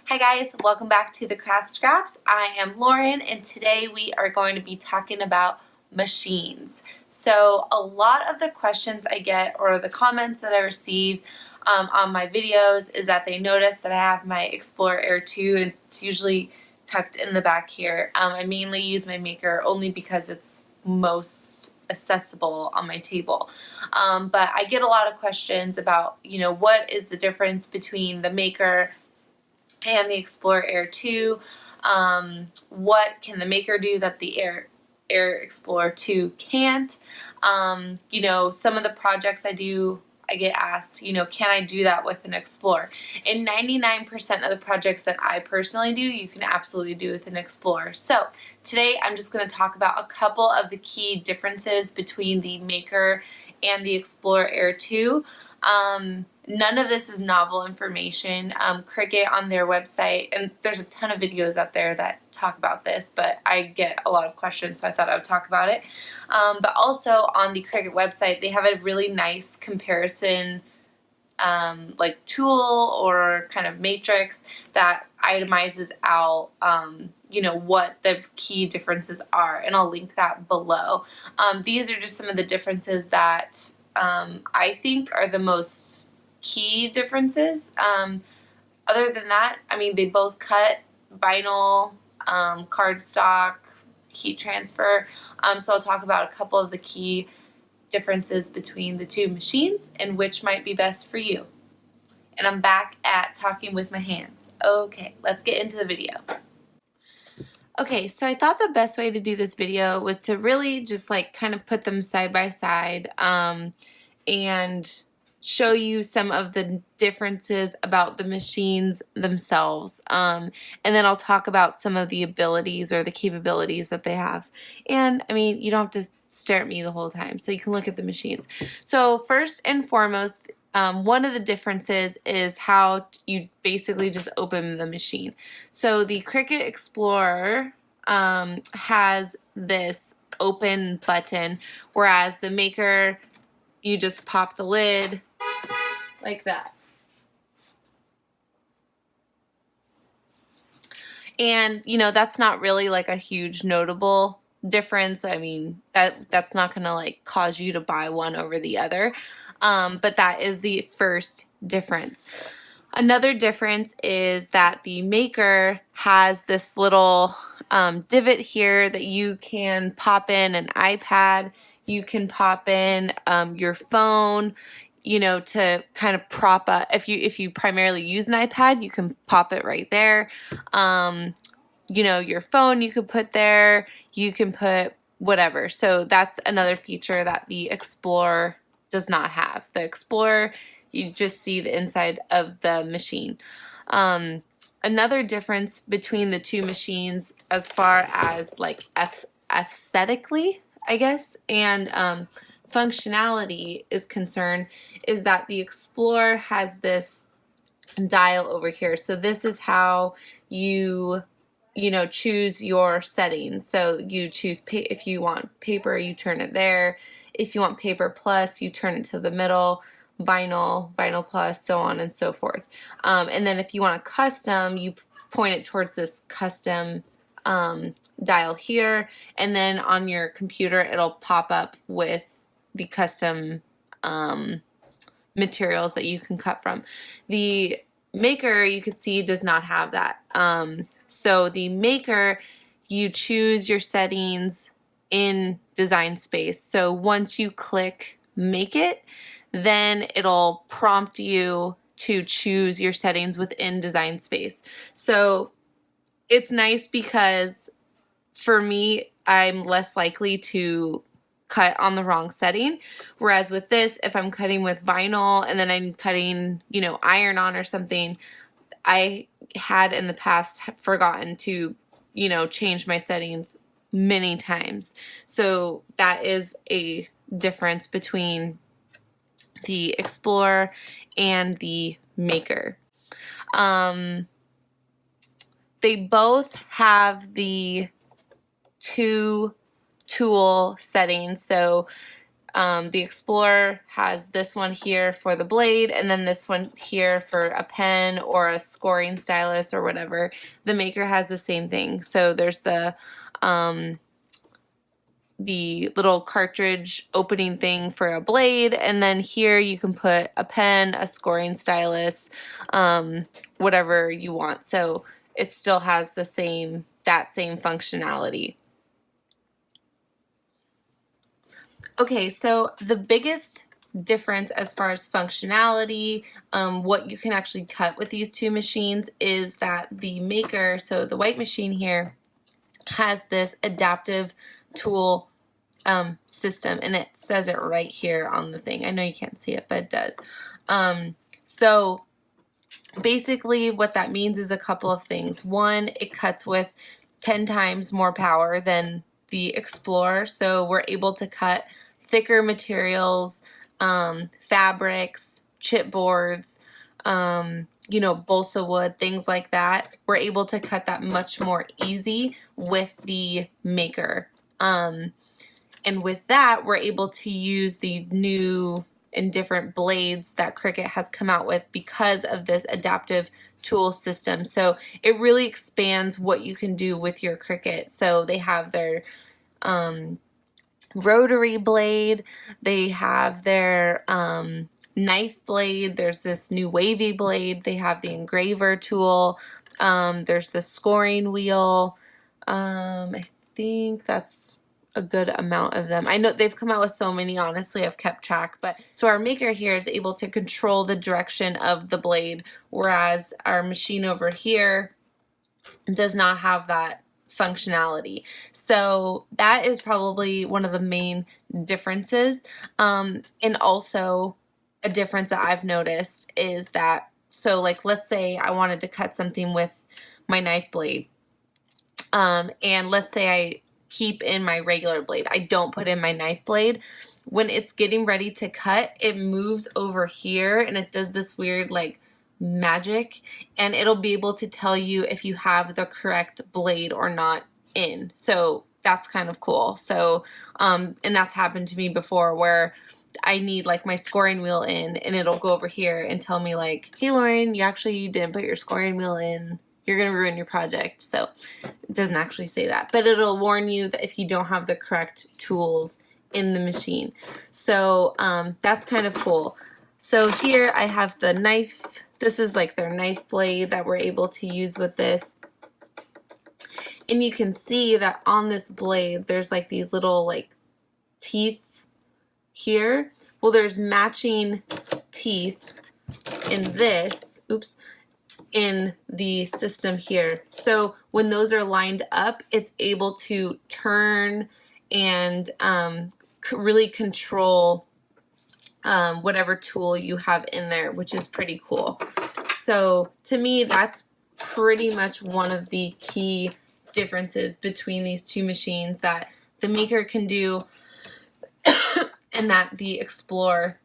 Hi guys, welcome back to the Craft Scraps. I am Lauren and today we are going to be talking about machines. So a lot of the questions I get or the comments that I receive on my videos is that they notice that I have my Explorer Air 2 and it's usually tucked in the back here. I mainly use my Maker only because it's most accessible on my table. But I get a lot of questions about, what is the difference between the Maker and the Explorer Air 2. What can the Maker do that the Air Explorer 2 can't? Some of the projects I do, I get asked, can I do that with an Explorer? And 99% of the projects that I personally do, you can absolutely do with an Explorer. So today I'm just going to talk about a couple of the key differences between the Maker and the Explorer Air 2. None of this is novel information. Cricut on their website, and there's a ton of videos out there that talk about this, but I get a lot of questions, so I thought I would talk about it. But also on the Cricut website, they have a really nice comparison like tool or kind of matrix that itemizes out what the key differences are, and I'll link that below. These are just some of the differences that I think are the most key differences. Other than that, I mean, they both cut vinyl, cardstock, heat transfer. So I'll talk about a couple of the key differences between the two machines and which might be best for you. And I'm back at talking with my hands. Okay, let's get into the video. Okay, so I thought the best way to do this video was to really just like kind of put them side by side and show you some of the differences about the machines themselves. And then I'll talk about some of the abilities or the capabilities that they have. And I mean, you don't have to stare at me the whole time, so you can look at the machines. So first and foremost, one of the differences is how you basically just open the machine. So the Cricut Explorer has this open button, whereas the Maker, you just pop the lid like that. And that's not really like a huge notable difference. I mean, that's not gonna like cause you to buy one over the other, but that is the first difference. Another difference is that the Maker has this little divot here that you can pop in an iPad, you can pop in your phone, to kind of prop up. If you primarily use an iPad, you can pop it right there. Your phone you could put there, you can put whatever. So that's another feature that the Explorer does not have. The Explorer, you just see the inside of the machine. Another difference between the two machines as far as like aesthetically, I guess, and functionality is concerned is that the Explorer has this dial over here. So this is how you choose your settings. So you choose if you want paper, you turn it there. If you want paper plus, you turn it to the middle, vinyl plus, so on and so forth. And then if you want a custom, you point it towards this custom dial here, and then on your computer it'll pop up with the custom materials that you can cut from. The Maker, you can see, does not have that. So the Maker, you choose your settings in Design Space. So once you click Make It, then it'll prompt you to choose your settings within Design Space. So it's nice because for me, I'm less likely to cut on the wrong setting, whereas with this, if I'm cutting with vinyl and then I'm cutting, iron on or something, I had in the past forgotten to, change my settings many times. So that is a difference between the Explorer and the Maker. They both have the two tool settings. So The Explorer has this one here for the blade, and then this one here for a pen or a scoring stylus or whatever. The Maker has the same thing. So there's the little cartridge opening thing for a blade, and then here you can put a pen, a scoring stylus, whatever you want. So it still has that same functionality. Okay, so the biggest difference as far as functionality, what you can actually cut with these two machines, is that the Maker, so the white machine here, has this adaptive tool system, and it says it right here on the thing. I know you can't see it, but it does. So basically what that means is a couple of things. One, it cuts with 10 times more power than the Explorer, so we're able to cut thicker materials, fabrics, chipboards, you know, balsa wood, things like that. We're able to cut that much more easy with the Maker. And with that, we're able to use the new and different blades that Cricut has come out with because of this adaptive tool system. So it really expands what you can do with your Cricut. So they have their rotary blade, they have their knife blade, there's this new wavy blade, they have the engraver tool, there's the scoring wheel. I think that's a good amount of them. I know they've come out with so many, honestly, I've kept track, but so our Maker here is able to control the direction of the blade, whereas our machine over here does not have that functionality. So that is probably one of the main differences. And also a difference that I've noticed is that, so like let's say I wanted to cut something with my knife blade, and let's say I keep in my regular blade, I don't put in my knife blade. When it's getting ready to cut, it moves over here and it does this weird like magic, and it'll be able to tell you if you have the correct blade or not in. So that's kind of cool. So and that's happened to me before where I need like my scoring wheel in, and it'll go over here and tell me like, hey Lauren, you actually didn't put your scoring wheel in, you're gonna ruin your project. So it doesn't actually say that, but it'll warn you that if you don't have the correct tools in the machine. So that's kind of cool. So here I have the knife. This is like their knife blade that we're able to use with this. And you can see that on this blade, there's like these little like teeth here. Well, there's matching teeth in this, in the system here. So when those are lined up, it's able to turn and really control whatever tool you have in there, which is pretty cool. So to me, that's pretty much one of the key differences between these two machines that the Maker can do and that the Explorer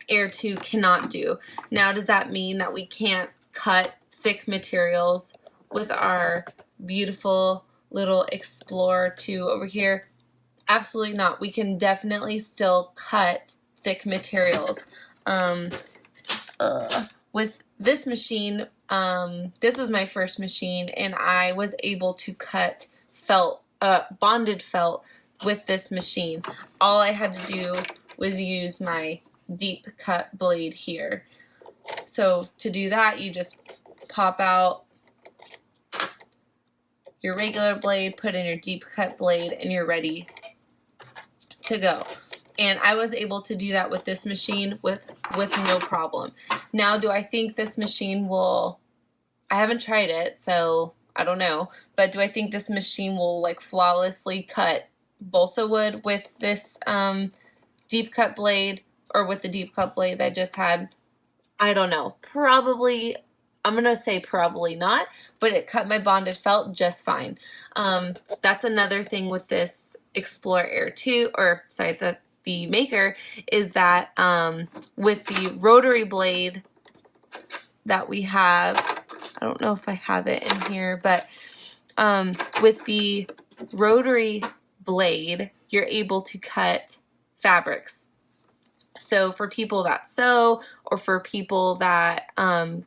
Air 2 cannot do. Now, does that mean that we can't cut thick materials with our beautiful little Explorer 2 over here? Absolutely not. We can definitely still cut thick materials. With this machine, this was my first machine, and I was able to cut felt, bonded felt with this machine. All I had to do was use my deep cut blade here. So to do that, you just pop out your regular blade, put in your deep cut blade, and you're ready to go. And I was able to do that with this machine with no problem. Now, do I think this machine will, I haven't tried it, so I don't know, but do I think this machine will like flawlessly cut balsa wood with this deep cut blade, or with the deep cut blade that I just had? I don't know. Probably, I'm gonna say probably not, but it cut my bonded felt just fine. That's another thing with this Explorer Air 2, or sorry, the Maker, is that with the rotary blade that we have, I don't know if I have it in here, but with the rotary blade, you're able to cut fabrics. So for people that sew, or for people that,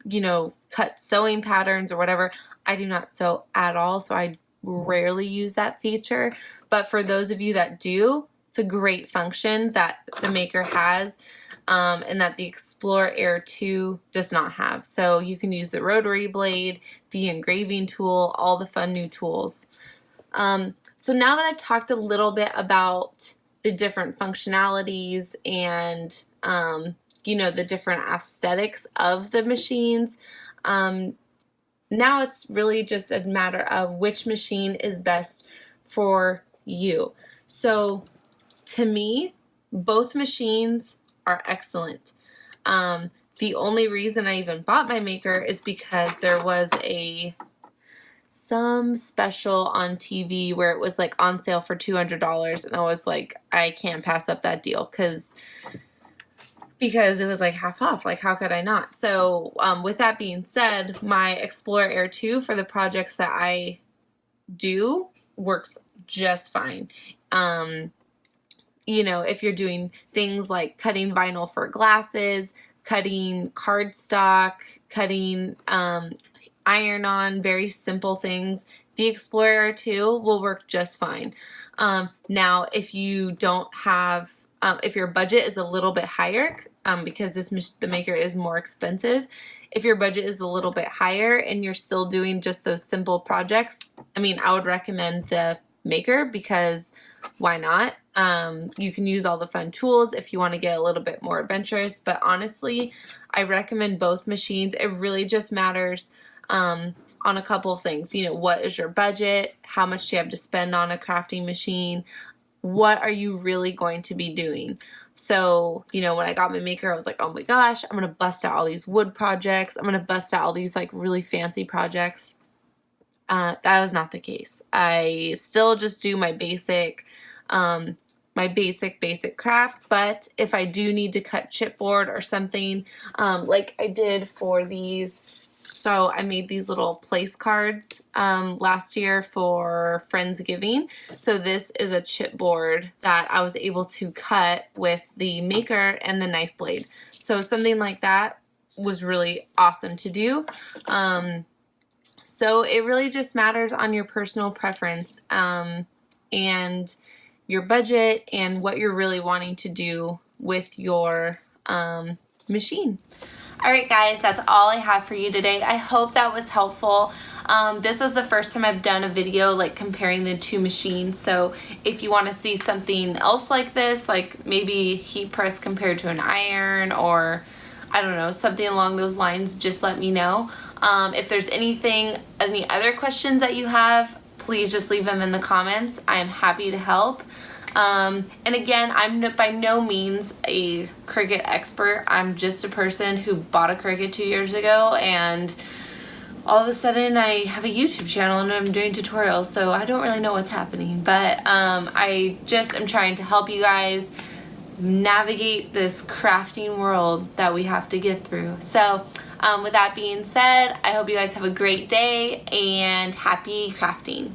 you know, cut sewing patterns or whatever, I do not sew at all, so I rarely use that feature. But for those of you that do, it's a great function that the Maker has, and that the Explorer Air 2 does not have. So you can use the rotary blade, the engraving tool, all the fun new tools. So now that I've talked a little bit about the different functionalities and, you know, the different aesthetics of the machines, now it's really just a matter of which machine is best for you. So to me, both machines are excellent. The only reason I even bought my Maker is because there was some special on TV where it was like on sale for $200, and I was like, I can't pass up that deal because it was like half off. Like, how could I not? So with that being said, my Explorer Air 2 for the projects that I do works just fine. You know, if you're doing things like cutting vinyl for glasses, cutting cardstock, cutting iron-on, very simple things, the Explorer 2 will work just fine. Now, if you don't have, if your budget is a little bit higher, because the Maker is more expensive, if your budget is a little bit higher and you're still doing just those simple projects, I mean, I would recommend the Maker, because why not? You can use all the fun tools if you want to get a little bit more adventurous, but honestly, I recommend both machines. It really just matters on a couple of things. You know, what is your budget? How much do you have to spend on a crafting machine? What are you really going to be doing? So, you know, when I got my Maker, I was like, oh my gosh, I'm going to bust out all these wood projects. I'm going to bust out all these like really fancy projects. That was not the case. I still just do my basic crafts, but if I do need to cut chipboard or something, like I did for these, so I made these little place cards last year for Friendsgiving. So this is a chipboard that I was able to cut with the Maker and the knife blade. So something like that was really awesome to do. So it really just matters on your personal preference and your budget and what you're really wanting to do with your machine. Alright guys, that's all I have for you today. I hope that was helpful. This was the first time I've done a video like comparing the two machines, so if you want to see something else like this, like maybe heat press compared to an iron, or I don't know, something along those lines, just let me know. If there's any other questions that you have, please just leave them in the comments. I'm happy to help. And again, I'm by no means a Cricut expert. I'm just a person who bought a Cricut 2 years ago, and all of a sudden I have a YouTube channel and I'm doing tutorials, so I don't really know what's happening. But I just am trying to help you guys navigate this crafting world that we have to get through. So with that being said, I hope you guys have a great day and happy crafting.